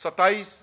27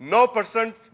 9%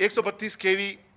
132 kV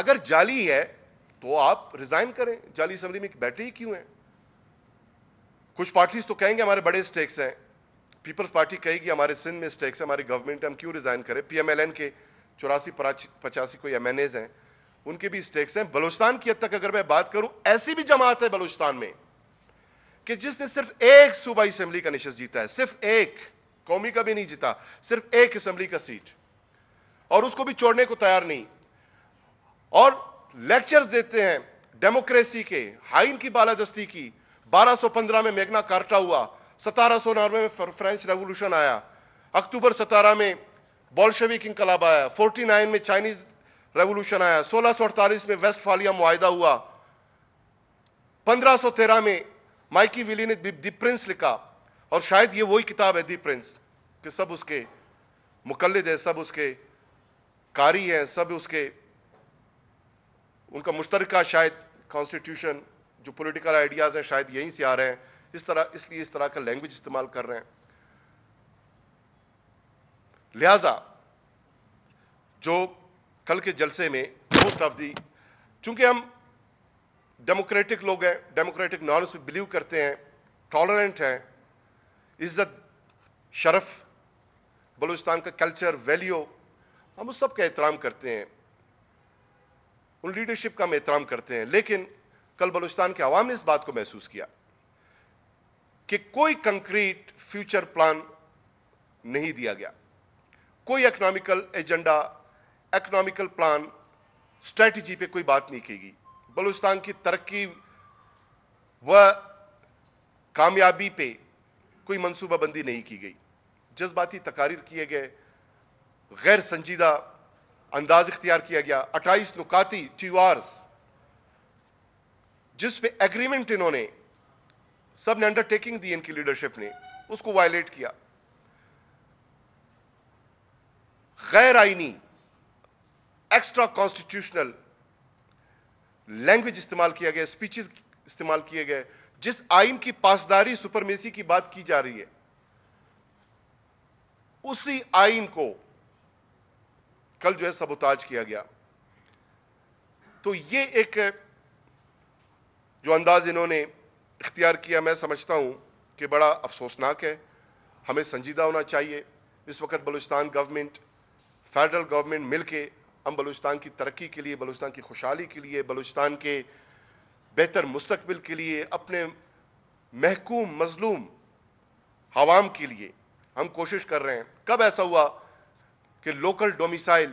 اگر جعلی ہے تو آپ ریزائن کریں, جعلی اسمبلی میں بیٹھے ہی کیوں ہیں؟ کچھ پارٹیز تو کہیں گے ہمارے بڑے سٹیکس ہیں, پیپلز پارٹی کہے گی ہمارے سندھ میں سٹیکس ہیں, ہماری گورنمنٹ ہم کیوں ریزائن کریں؟ پی ایم ایل این کے 84-85 کوئی ایم این ایز ہیں, ان کے بھی سٹیکس ہیں. بلوچستان کی حد تک اگر میں بات کروں, ایسی بھی جماعت ہے بلوچستان میں کہ جس نے صرف ایک صوبائی اسمبلی کا نشست جیتا ہے, صرف ایک, قومی کا بھی نہیں جیتا, صرف ایک اسمبلی کا سیٹ, اور اس کو بھی چھوڑنے کو تیار نہیں. اور لیکچرز دیتے ہیں ڈیموکریسی کے, آئین کی بالادستی کی. 1215 میں میگنا کارٹا ہوا, 1799 میں فرینچ ریولوشن آیا, اکتوبر 17 میں بولشوک انقلاب آیا, 49 میں چائنیز ریولوشن آیا, 1648 میں ویسٹ فالیا معاہدہ ہوا, 1513 میں مائکی ویلی نے دی پرنس لکھا, اور شاید یہ وہی کتاب ہے دی پرنس کہ سب اس کے مقلد ہیں, سب اس کے قاری ہیں, سب اس کے, ان کا مشترکہ شاید کانسٹیٹیوشن جو پولیٹیکل آئیڈیاز ہیں شاید یہیں سے آ رہے ہیں, اس لیے اس طرح کا لینگویج استعمال کر رہے ہیں. لہذا جو کل کے جلسے میں موسٹ آف دی, چونکہ ہم ڈیموکریٹک لوگ ہیں, ڈیموکریٹک نارمز میں بلیو کرتے ہیں, ٹالرنٹ ہیں, عزت شرف بلوچستان کا کلچر ویلیو ہم اس سب کا احترام کرتے ہیں, ان لیڈرشپ کا ہم احترام کرتے ہیں. لیکن کل بلوچستان کے عوام نے اس بات کو محسوس کیا کہ کوئی کنکریٹ فیوچر پلان نہیں دیا گیا, کوئی economical agenda, economical plan, strategy پہ کوئی بات نہیں کی گئی. بلوچستان کی ترقی و کامیابی پہ کوئی منصوبہ بندی نہیں کی گئی. جذباتی تقاریر کیے گئے, غیر سنجیدہ انداز اختیار کیا گیا, 28 نکاتی ٹیوارز جس پہ ایگریمنٹ انہوں نے سب نے انڈرٹیکنگ دی, ان کی لیڈرشپ نے, اس کو وائلیٹ کیا. غیر آئینی ایکسٹرا کانسٹیٹیوشنل لینگویج استعمال کیا گیا, اسپیچز استعمال کیے گئے. جس آئین کی پاسداری سپرمیسی کی بات کی جا رہی ہے, اسی آئین کو کل جو ہے سبوتاج کیا گیا. تو یہ ایک جو انداز انہوں نے اختیار کیا, میں سمجھتا ہوں کہ بڑا افسوسناک ہے. ہمیں سنجیدہ ہونا چاہیے. اس وقت بلوچستان گورنمنٹ, فیڈرل گورنمنٹ مل کے ہم بلوچستان کی ترقی کے لیے, بلوچستان کی خوشحالی کے لیے, بلوچستان کے بہتر مستقبل کے لیے, اپنے محکوم مظلوم عوام کے لیے ہم کوشش کر رہے ہیں. کب ایسا ہوا کہ لوکل ڈومیسائل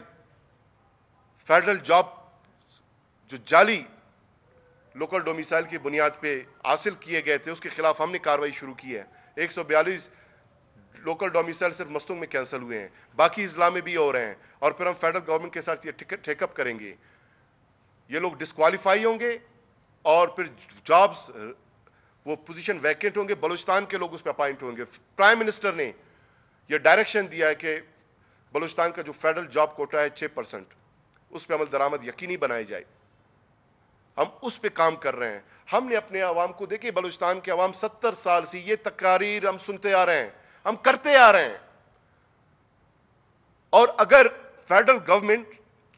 فیڈرل جاب جو جعلی لوکل ڈومیسائل کی بنیاد پہ حاصل کیے گئے تھے, اس کے خلاف ہم نے کارروائی شروع کی ہے. 142 لوکل ڈومیسائل صرف مستونگ میں کینسل ہوئے ہیں, باقی اضلاع میں بھی ہو رہے ہیں, اور پھر ہم فیڈرل گورنمنٹ کے ساتھ یہ ٹیک اپ کریں گے. یہ لوگ ڈسکوالیفائی ہوں گے اور پھر جابز, وہ پوزیشن ویکینٹ ہوں گے, بلوچستان کے لوگ اس پہ اپائنٹ ہوں گے. پرائم منسٹر نے یہ ڈائریکشن دیا ہے کہ بلوچستان کا جو فیڈرل جاب کوٹا ہے 6%, اس پہ عمل درآمد یقینی بنائی جائے. ہم اس پہ کام کر رہے ہیں. ہم نے اپنے عوام کو دیکھیں, بلوچستان کے عوام 70 سال سے یہ تقاریر ہم سنتے آ رہے ہیں, ہم کرتے آ رہے ہیں. اور اگر فیڈرل گورنمنٹ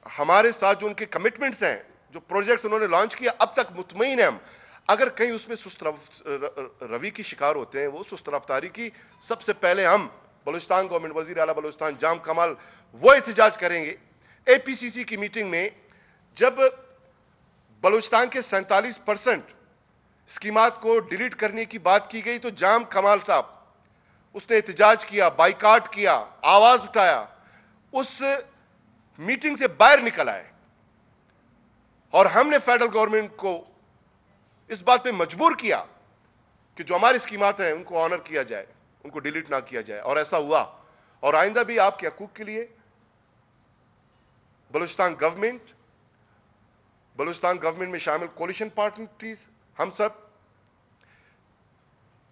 ہمارے ساتھ جو ان کے کمٹمنٹس ہیں, جو پروجیکٹس انہوں نے لانچ کیا, اب تک مطمئن ہیں ہم. اگر کہیں اس میں سست روی کی شکار ہوتے ہیں, وہ سست رفتاری کی, سب سے پہلے ہم بلوچستان گورنمنٹ, وزیر اعلیٰ بلوچستان جام کمال وہ احتجاج کریں گے. اے پی سی سی کی میٹنگ میں جب بلوچستان کے 47% اسکیمات کو ڈیلیٹ کرنے کی بات کی گئی, تو جام کمال صاحب اس نے احتجاج کیا, بائیکاٹ کیا, آواز اٹھایا, اس میٹنگ سے باہر نکل آئے. اور ہم نے فیڈرل گورنمنٹ کو اس بات پہ مجبور کیا کہ جو ہماری اسکیمات ہیں ان کو آنر کیا جائے, ان کو ڈیلیٹ نہ کیا جائے, اور ایسا ہوا. اور آئندہ بھی آپ کے حقوق کے لیے بلوچستان گورنمنٹ میں شامل کولیشن پارٹیز, ہم سب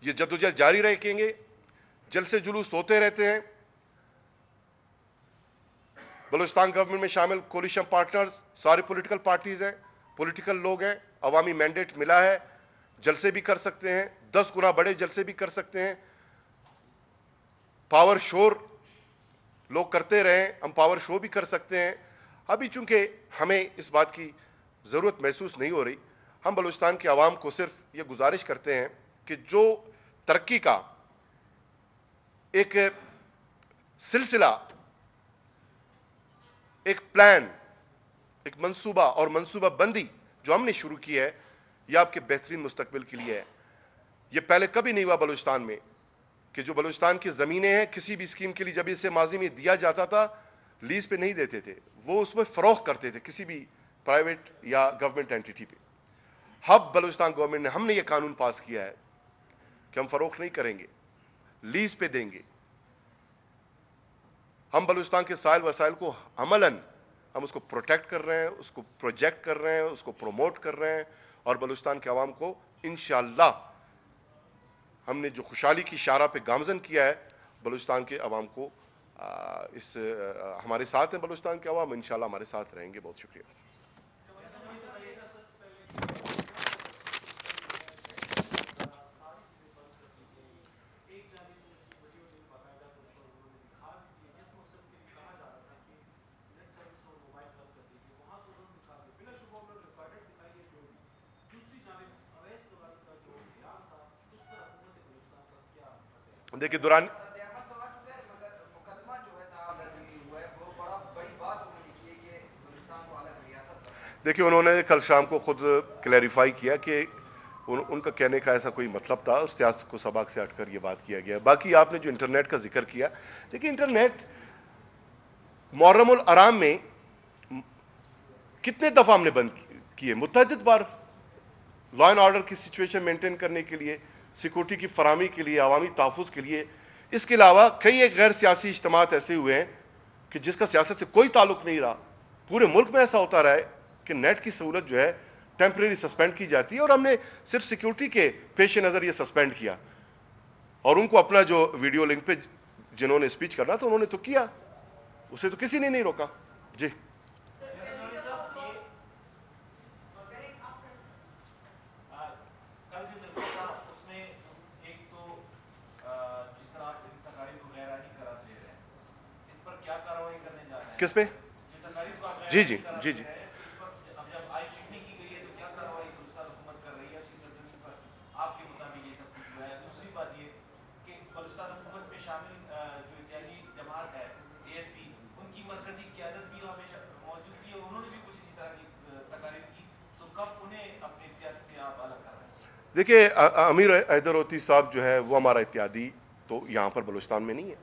یہ جدوجہد جاری رکھیں گے. جلسے جلوس ہوتے رہتے ہیں. بلوچستان گورنمنٹ میں شامل کولیشن پارٹنرز سارے پولیٹیکل پارٹیز ہیں, پولیٹیکل لوگ ہیں, عوامی مینڈیٹ ملا ہے, جلسے بھی کر سکتے ہیں, 10 گنا بڑے جلسے بھی کر سکتے ہیں. پاور شور لوگ کرتے رہیں, ہم پاور شو بھی کر سکتے ہیں. ابھی چونکہ ہمیں اس بات کی ضرورت محسوس نہیں ہو رہی، ہم بلوچستان کے عوام کو صرف یہ گزارش کرتے ہیں کہ جو ترقی کا ایک سلسلہ، ایک پلان، ایک منصوبہ اور منصوبہ بندی جو ہم نے شروع کی ہے، یہ آپ کے بہترین مستقبل کے لیے ہے۔ یہ پہلے کبھی نہیں ہوا بلوچستان میں کہ جو بلوچستان کی زمینیں ہیں کسی بھی اسکیم کے لیے جب اسے ماضی میں دیا جاتا تھا لیز پہ نہیں دیتے تھے، وہ اس میں فروخت کرتے تھے کسی بھی پرائیویٹ یا گورنمنٹ اینٹی پہ۔ اب بلوچستان گورنمنٹ نے، ہم نے یہ قانون پاس کیا ہے کہ ہم فروخت نہیں کریں گے، لیز پہ دیں گے۔ ہم بلوچستان کے سائل وسائل کو عملاً ہم اس کو پروٹیکٹ کر رہے ہیں، اس کو پروجیکٹ کر رہے ہیں، اس کو پروموٹ کر رہے ہیں، اور بلوچستان کے عوام کو انشاءاللہ ہم نے جو خوشحالی کی شارہ پہ گامزن کیا ہے، بلوچستان کے عوام کو ہمارے ساتھ ہیں، بلوچستان کے عوام انشاءاللہ ہمارے ساتھ رہیں گے۔ بہت شکریہ۔ دیکھیے انہوں نے کل شام کو خود کلیریفائی کیا کہ ان کا کہنے کا ایسا کوئی مطلب تھا، اس سیاست کو سباق سے ہٹ کر یہ بات کیا گیا۔ باقی آپ نے جو انٹرنیٹ کا ذکر کیا، دیکھیے انٹرنیٹ محرم الحرام میں کتنے دفعہ ہم نے بند کیے، متعدد بار، لا اینڈ آرڈر کی سچویشن مینٹین کرنے کے لیے، سیکورٹی کی فراہمی کے لیے، عوامی تحفظ کے لیے۔ اس کے علاوہ کئی ایک غیر سیاسی اجتماعات ایسے ہوئے ہیں کہ جس کا سیاست سے کوئی تعلق نہیں رہا، پورے ملک میں ایسا ہوتا رہا ہے کہ نیٹ کی سہولت جو ہے ٹیمپریری سسپینڈ کی جاتی ہے، اور ہم نے صرف سیکورٹی کے پیش نظر یہ سسپینڈ کیا، اور ان کو اپنا جو ویڈیو لنک پہ جنہوں نے اسپیچ کرنا تو انہوں نے تو کیا، اسے تو کسی نے نہیں روکا۔ جی کس پہ؟ جی جی جی جی دیکھیے امیر حیدر ہوتی صاحب جو ہے وہ ہمارا اتحادی تو یہاں پر بلوچستان میں نہیں ہے،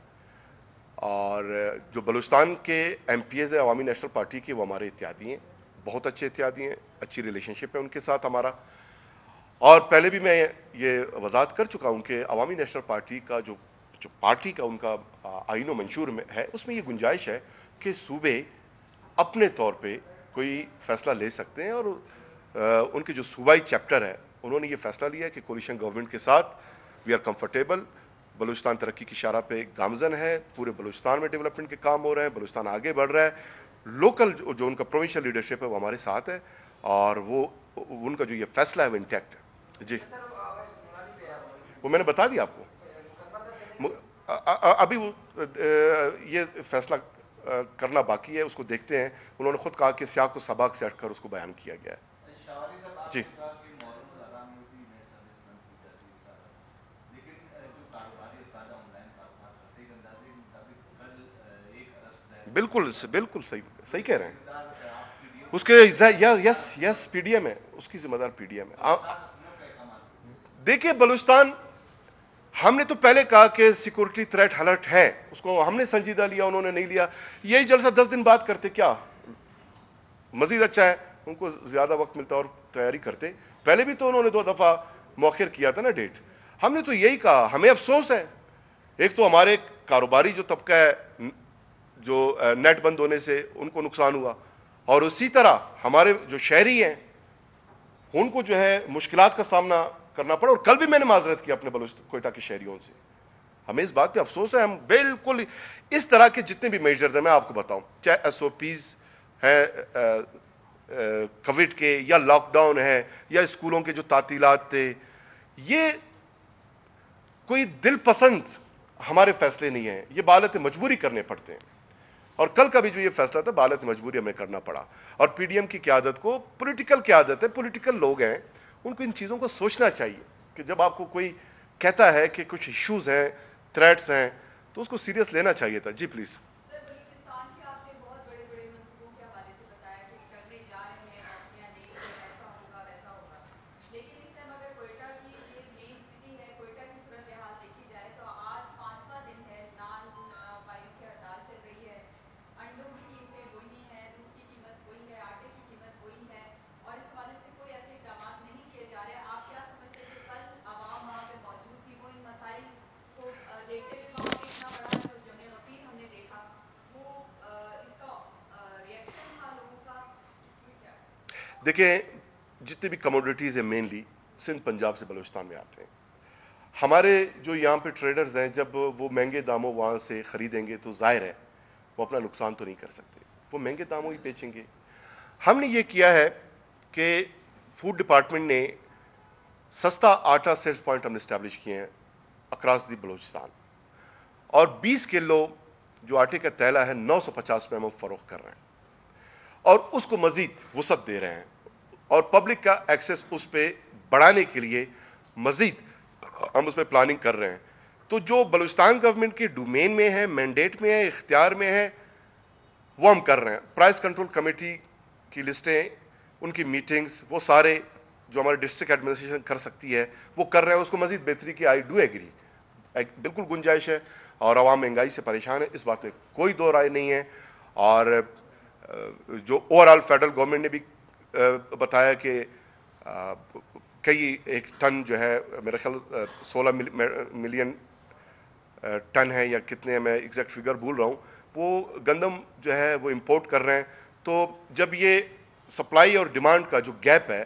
اور جو بلوچستان کے ایم پی ایز ہے عوامی نیشنل پارٹی کے، وہ ہمارے اتحادی ہیں، بہت اچھے اتحادی ہیں، اچھی ریلیشن شپ ہے ان کے ساتھ ہمارا۔ اور پہلے بھی میں یہ وضاحت کر چکا ہوں کہ عوامی نیشنل پارٹی کا جو پارٹی کا ان کا آئین و منشور میں ہے، اس میں یہ گنجائش ہے کہ صوبے اپنے طور پہ کوئی فیصلہ لے سکتے ہیں، اور ان کے جو صوبائی چیپٹر ہے انہوں نے یہ فیصلہ لیا ہے کہ کولیشن گورنمنٹ کے ساتھ وی آر کمفرٹیبل، بلوچستان ترقی کی شارہ پہ گامزن ہے، پورے بلوچستان میں ڈیولپمنٹ کے کام ہو رہے ہیں، بلوچستان آگے بڑھ رہا ہے، لوکل جو ان کا پروونشل لیڈرشپ ہے وہ ہمارے ساتھ ہے، اور وہ ان کا جو یہ فیصلہ ہے وہ انٹیکٹ ہے۔ جی وہ میں نے بتا دیا آپ کو، ابھی یہ فیصلہ کرنا باقی ہے، اس کو دیکھتے ہیں۔ انہوں نے خود کہا کہ سیاق کو سباق سے ہٹ کر اس کو بیان کیا گیا ہے۔ جی بالکل بالکل صحیح کہہ رہے ہیں، اس کے یس پی ڈی ایم ہے، اس کی ذمہ دار پی ڈی ایم ہے۔ دیکھیے بلوچستان، ہم نے تو پہلے کہا کہ سیکورٹی تھریٹ الرٹ ہے، اس کو ہم نے سنجیدہ لیا، انہوں نے نہیں لیا۔ یہی جلسہ 10 دن بعد کرتے کیا مزید اچھا ہے، ان کو زیادہ وقت ملتا اور تیاری کرتے۔ پہلے بھی تو انہوں نے 2 دفعہ مؤخر کیا تھا نا ڈیٹ۔ ہم نے تو یہی کہا، ہمیں افسوس ہے، ایک تو ہمارے کاروباری جو طبقہ ہے جو نیٹ بند ہونے سے ان کو نقصان ہوا، اور اسی طرح ہمارے جو شہری ہیں ان کو جو ہے مشکلات کا سامنا کرنا پڑا، اور کل بھی میں نے معذرت کی اپنے کوئٹہ کے شہریوں سے۔ ہمیں اس بات پہ افسوس ہے، ہم بالکل اس طرح کے جتنے بھی میجرز ہیں، میں آپ کو بتاؤں، چاہے ایس او پیز ہیں کووڈ کے، یا لاک ڈاؤن ہے، یا اسکولوں کے جو تعطیلات تھے، یہ کوئی دل پسند ہمارے فیصلے نہیں ہیں، یہ بحالت مجبوری کرنے پڑتے ہیں۔ اور کل کا بھی جو یہ فیصلہ تھا بحالت مجبوری ہمیں کرنا پڑا. اور پی ڈی ایم کی قیادت کو پولیٹیکل قیادت ہے, پولیٹیکل لوگ ہیں, ان کو ان چیزوں کو سوچنا چاہیے کہ جب آپ کو کوئی کہتا ہے کہ کچھ ایشوز ہیں, تھریٹس ہیں, تو اس کو سیریس لینا چاہیے تھا. جی پلیز. سر بلوچستان کے آپ نے بہت بڑے بڑے منصوبوں کے حوالے سے بتایا کہ کرنے جا رہے ہیں نوکریاں دیں گے, ایسا ہوگا ویسا ہوگا, لیکن اس ٹائم اگر کوئٹہ کی یہ مین سٹی ہے, کوئٹہ کی صورتحال دیکھی جائے تو آج 5واں دن ہے نان فائرنگ کی ہڑتال چل رہی ہے. انڈوں کی قیمتیں وہی ہیں, دودھ کی قیمت وہی ہے, آٹے کی قیمت وہی ہے, اور اس حوالے سے کوئی ایسے اقدامات نہیں کیے جا رہے. آپ کیا سمجھتے ہیں جو کل عوام وہاں پہ موجود تھی وہ ان مسائل کو دیکھتے ہوئے وہاں پہ اتنا بڑا جو جمع غفیر ہم نے دیکھا, وہ اس کا ریئیکشن تھا لوگوں کا کیا؟ دیکھیں, جتنے بھی کموڈیٹیز ہیں مینلی سندھ پنجاب سے بلوچستان میں آتے ہیں. ہمارے جو یہاں پہ ٹریڈرز ہیں, جب وہ مہنگے داموں وہاں سے خریدیں گے تو ظاہر ہے وہ اپنا نقصان تو نہیں کر سکتے, وہ مہنگے داموں ہی بیچیں گے. ہم نے یہ کیا ہے کہ فوڈ ڈپارٹمنٹ نے سستا آٹا سیلز پوائنٹ ہم نے اسٹیبلش کیے ہیں اکراس دی بلوچستان, اور 20 کلو جو آٹے کا تیلہ ہے 950 روپے میں ہم فروخت کر رہے ہیں, اور اس کو مزید وسعت دے رہے ہیں, اور پبلک کا ایکسس اس پہ بڑھانے کے لیے مزید ہم اس پہ پلاننگ کر رہے ہیں. تو جو بلوچستان گورنمنٹ کے ڈومین میں ہے, مینڈیٹ میں ہے, اختیار میں ہے, وہ ہم کر رہے ہیں. پرائس کنٹرول کمیٹی کی لسٹیں, ان کی میٹنگز, وہ سارے جو ہمارے ڈسٹرکٹ ایڈمنسٹریشن کر سکتی ہے وہ کر رہے ہیں. اس کو مزید بہتری کی آئی ڈو ایگری, بالکل گنجائش ہے, اور عوام مہنگائی سے پریشان ہے, اس بات میں کوئی دو رائے نہیں ہے. اور جو اوور آل فیڈرل گورنمنٹ نے بھی بتایا کہ کئی ایک ٹن جو ہے میرا خیال 16 ملین ٹن ہے یا کتنے ہیں, میں ایگزیکٹ فگر بھول رہا ہوں, وہ گندم جو ہے وہ امپورٹ کر رہے ہیں. تو جب یہ سپلائی اور ڈیمانڈ کا جو گیپ ہے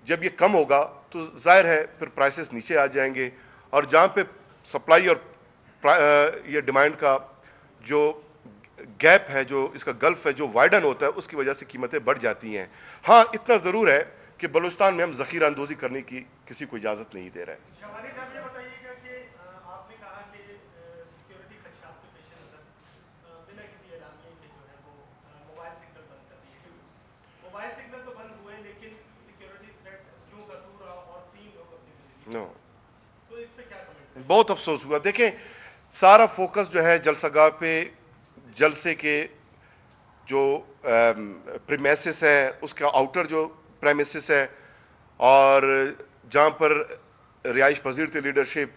جب یہ کم ہوگا تو ظاہر ہے پھر پرائسز نیچے آ جائیں گے, اور جہاں پہ سپلائی اور یہ ڈیمانڈ کا جو گیپ ہے, جو اس کا گلف ہے, جو وائڈن ہوتا ہے, اس کی وجہ سے قیمتیں بڑھ جاتی ہیں. ہاں اتنا ضرور ہے کہ بلوچستان میں ہم ذخیرہ اندوزی کرنے کی کسی کو اجازت نہیں دے رہے. شمالی صاحب یہ بتائیے گا کہ آپ نے کہا کہ سیکیورٹی خدشات کے پیش نظر بنا کسی اعلامیے کے جو ہے وہ موبائل سگنل بند کر دیے. موبائل سگنل تو بند ہوئے لیکن سیکیورٹی تھریٹ جوں کا تو رہا اور 3 لوگ اپنی زندگی نو, تو اس پہ کیا کمنٹ؟ بہت افسوس ہوا. دیکھیں سارا فوکس جو ہے جلسہ گاہ پہ, جلسے کے جو پریمیسس ہے اس کا آؤٹر جو پریمیسس ہے, اور جہاں پر رہائش پذیر تھے لیڈرشپ,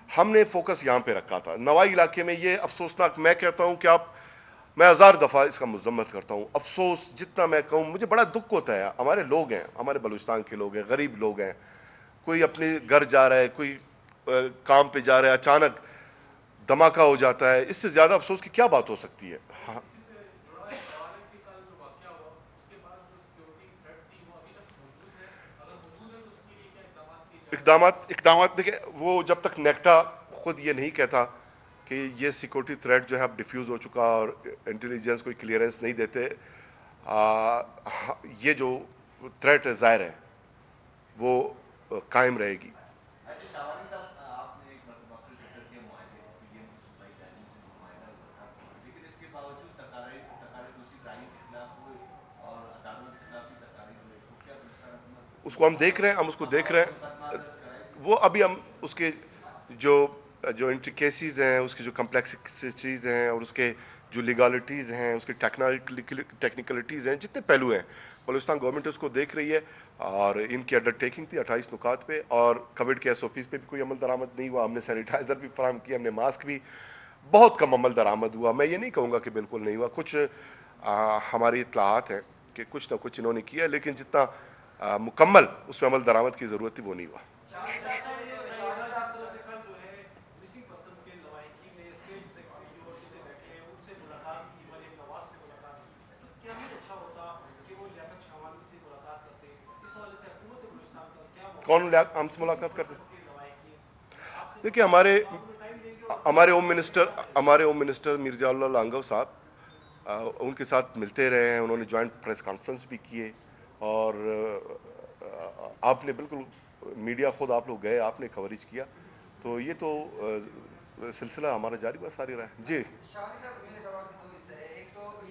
ہم نے فوکس یہاں پہ رکھا تھا. نوائی علاقے میں یہ افسوسناک, میں کہتا ہوں کہ میں 1000 دفعہ اس کا مذمت کرتا ہوں, افسوس جتنا میں کہوں مجھے بڑا دکھ ہوتا ہے. ہمارے لوگ ہیں, ہمارے بلوچستان کے لوگ ہیں, غریب لوگ ہیں, کوئی اپنے گھر جا رہا ہے, کوئی کام پہ جا رہا ہے, اچانک دھماکہ ہو جاتا ہے. اس سے زیادہ افسوس کی کیا بات ہو سکتی ہے. ہاں اقدامات دیکھیں, وہ جب تک نیکٹا خود یہ نہیں کہتا کہ یہ سیکورٹی تھریٹ جو ہے اب ڈیفیوز ہو چکا اور انٹیلیجنس کوئی کلیئرنس نہیں دیتے, یہ جو تھریٹ ہے ظاہر ہے وہ قائم رہے گی. شاوانی صاحب آپ نے ایک مرتبہ اپنے ٹویٹر کے معاہدے پی ڈی ایم کی صوبائی پلاننگ سے جو معاہدہ ہوا تھا, لیکن اس کے باوجود تقاریر دوسری ابراہیم کے خلاف ہوئے اور عدالتوں کے خلاف بھی تقاریر ہوئے, تو کیا بلوچستان حکومت اس کو ہم دیکھ رہے ہیں, ہم اس کو دیکھ رہے ہیں. وہ ابھی ہم اس کے جو انٹریکیسیز ہیں, اس کی جو کمپلیکسٹیز ہیں, اور اس کے جو لیگالٹیز ہیں, اس کے ٹیکنیکلٹیز ہیں, جتنے پہلو ہیں, بلوچستان گورنمنٹ اس کو دیکھ رہی ہے. اور ان کی انڈر ٹیکنگ تھی 28 نکات پہ, اور کووڈ کے SOPs پہ بھی کوئی عمل درآمد نہیں ہوا. ہم نے سینیٹائزر بھی فراہم کیا, ہم نے ماسک بھی, بہت کم عمل درآمد ہوا. میں یہ نہیں کہوں گا کہ بالکل نہیں ہوا, کچھ ہماری اطلاعات ہیں کہ کچھ نہ کچھ انہوں نے کیا, لیکن جتنا مکمل اس میں عمل درآمد کی ضرورت تھی وہ نہیں ہوا. کون ہم سے ملاقات کرتے؟ دیکھیے ہمارے ہوم منسٹر مرزا اللہ لانگو صاحب, ان کے ساتھ ملتے رہے ہیں, انہوں نے جوائنٹ پریس کانفرنس بھی کیے, اور آپ نے بالکل میڈیا خود آپ لوگ گئے, آپ نے کوریج کیا, تو یہ تو سلسلہ ہمارا جاری ہوا ساری رائے. جی شاوانی صاحب میرے سوال کے 2 حصے ہیں.